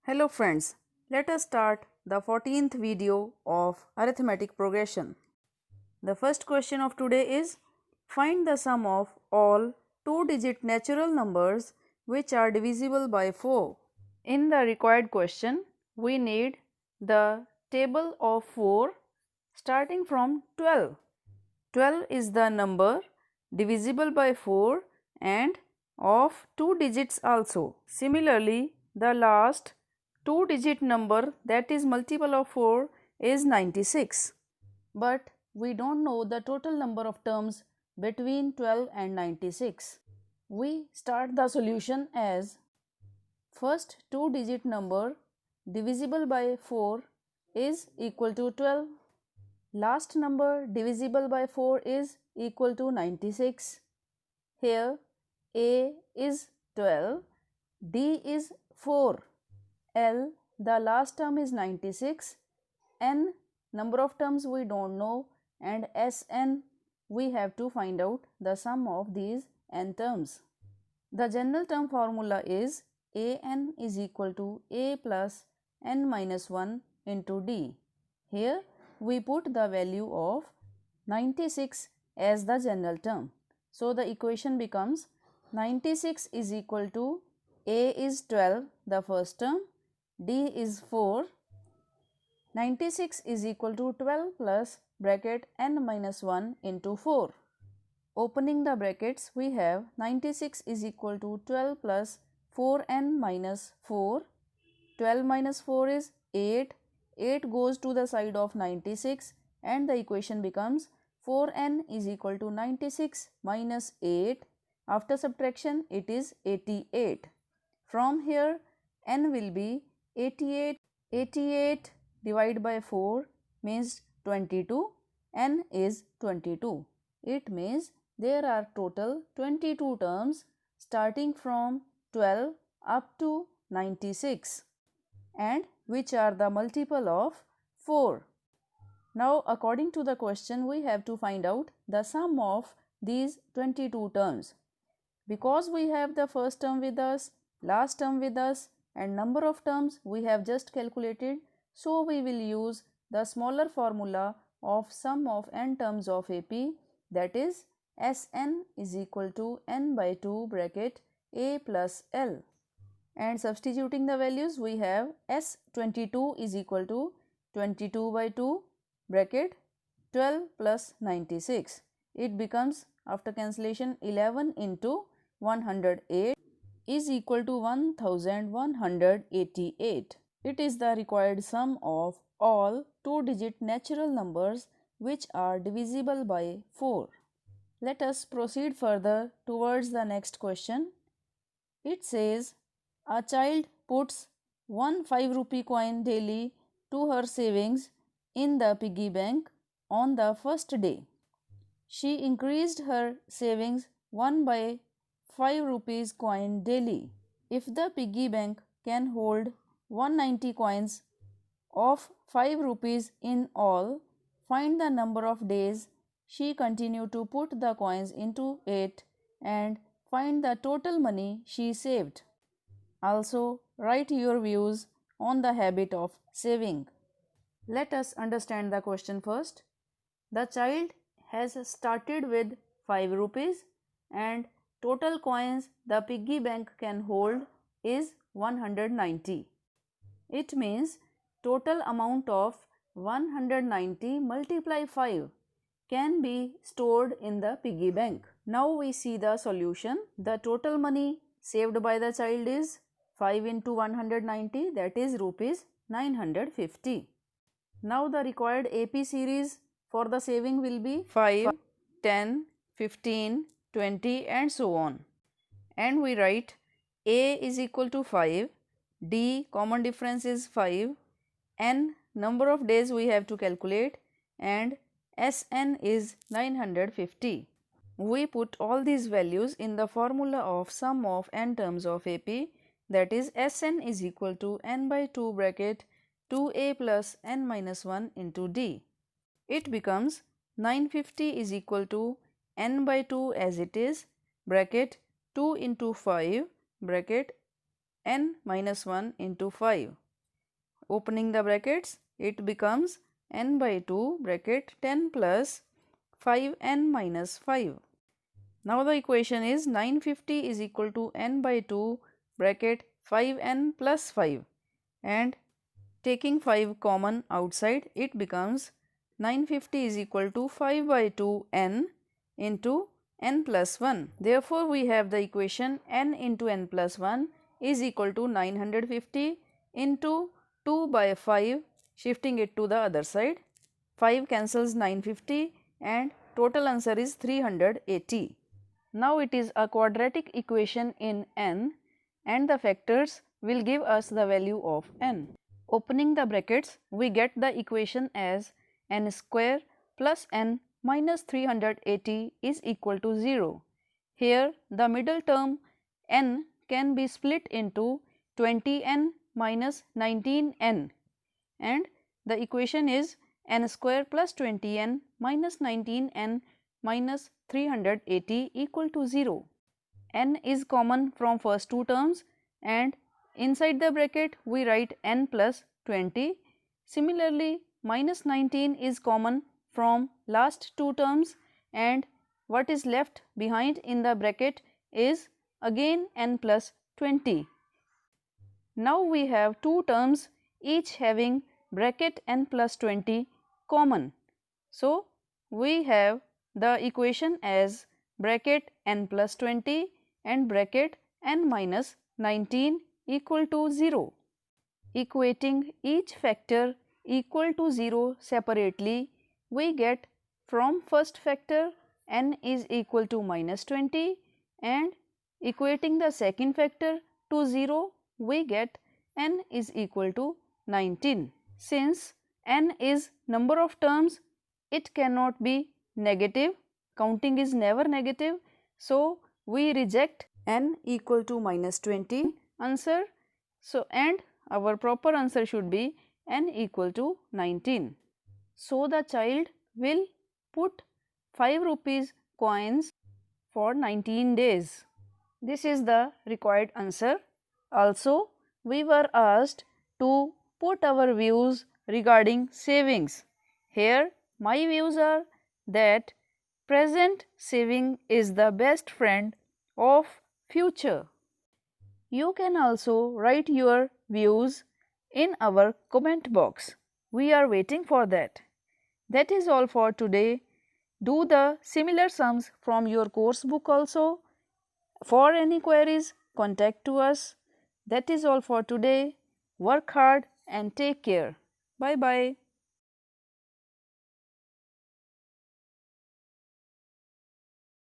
Hello friends, let us start the 14th video of arithmetic progression. The first question of today is find the sum of all two-digit natural numbers which are divisible by 4. In the required question, we need the table of 4 starting from 12. 12 is the number divisible by 4 and of two digits also. Similarly, the last two-digit number that is multiple of 4 is 96. But we don't know the total number of terms between 12 and 96. We start the solution as first two-digit number divisible by 4 is equal to 12. Last number divisible by 4 is equal to 96. Here A is 12, D is 4, L the last term is 96, N number of terms we don't know, and Sn we have to find out the sum of these n terms. The general term formula is An is equal to A plus n minus 1 into D. Here we put the value of 96 as the general term. So the equation becomes 96 is equal to A is 12 the first term, D is 4, 96 is equal to 12 plus bracket n minus 1 into 4. Opening the brackets, we have 96 is equal to 12 plus 4n minus 4. 12 minus 4 is 8. 8 goes to the side of 96 and the equation becomes 4n is equal to 96 minus 8. After subtraction, it is 88. From here, n will be 88. 88 divided by 4 means 22. N is 22. It means there are total 22 terms starting from 12 up to 96 and which are the multiple of 4. Now according to the question we have to find out the sum of these 22 terms. Because we have the first term with us, last term with us and number of terms we have just calculated, so we will use the smaller formula of sum of n terms of AP, that is Sn is equal to n by 2 bracket A plus L, and substituting the values we have S22 is equal to 22 by 2 bracket 12 plus 96. It becomes after cancellation 11 into 108 is equal to 1188. It is the required sum of all two-digit natural numbers which are divisible by 4. Let us proceed further towards the next question. It says a child puts one 5 rupee coin daily to her savings in the piggy bank on the first day. She increased her savings 1 by 5 rupees coin daily. If the piggy bank can hold 190 coins of 5 rupees in all, find the number of days she continued to put the coins into it and find the total money she saved. Also, write your views on the habit of saving. Let us understand the question first. The child has started with 5 rupees and total coins the piggy bank can hold is 190. It means total amount of 190 multiply 5 can be stored in the piggy bank. Now we see the solution. The total money saved by the child is 5 into 190, that is rupees 950. Now the required AP series for the saving will be 5, 10, 15, 20 and so on. And we write A is equal to 5, D common difference is 5, N number of days we have to calculate and Sn is 950. We put all these values in the formula of sum of n terms of AP, that is Sn is equal to n by 2 bracket 2a plus n minus 1 into D. It becomes 950 is equal to n by 2 as it is bracket 2 into 5 bracket n minus 1 into 5. Opening the brackets, it becomes n by 2 bracket 10 plus 5n minus 5. Now the equation is 950 is equal to n by 2 bracket 5n plus 5, and taking 5 common outside, it becomes 950 is equal to 5 by 2 n into n plus 1. Therefore, we have the equation n into n plus 1 is equal to 950 into 2 by 5, shifting it to the other side. 5 cancels 950 and total answer is 380. Now it is a quadratic equation in n and the factors will give us the value of n. Opening the brackets, we get the equation as n square plus n minus 380 is equal to 0. Here the middle term n can be split into 20n minus 19n, and the equation is n square plus 20n minus 19n minus 380 equal to 0. N is common from first two terms and inside the bracket we write n plus 20. Similarly, minus 19 is common from last two terms and what is left behind in the bracket is again n plus 20. Now we have two terms each having bracket n plus 20 common. So, we have the equation as bracket n plus 20 and bracket n minus 19 equal to 0. Equating each factor equal to 0 separately, we get from first factor n is equal to minus 20, and equating the second factor to 0, we get n is equal to 19. Since n is number of terms, it cannot be negative. Counting is never negative. So, we reject n equal to minus 20 answer. So, and our proper answer should be n equal to 19. So, the child will put 5 rupees coins for 19 days. This is the required answer. Also, we were asked to put our views regarding savings. Here, my views are that present saving is the best friend of future. You can also write your views in our comment box. We are waiting for that. That is all for today. Do the similar sums from your course book also. For any queries, contact to us. That is all for today. Work hard and take care. Bye bye.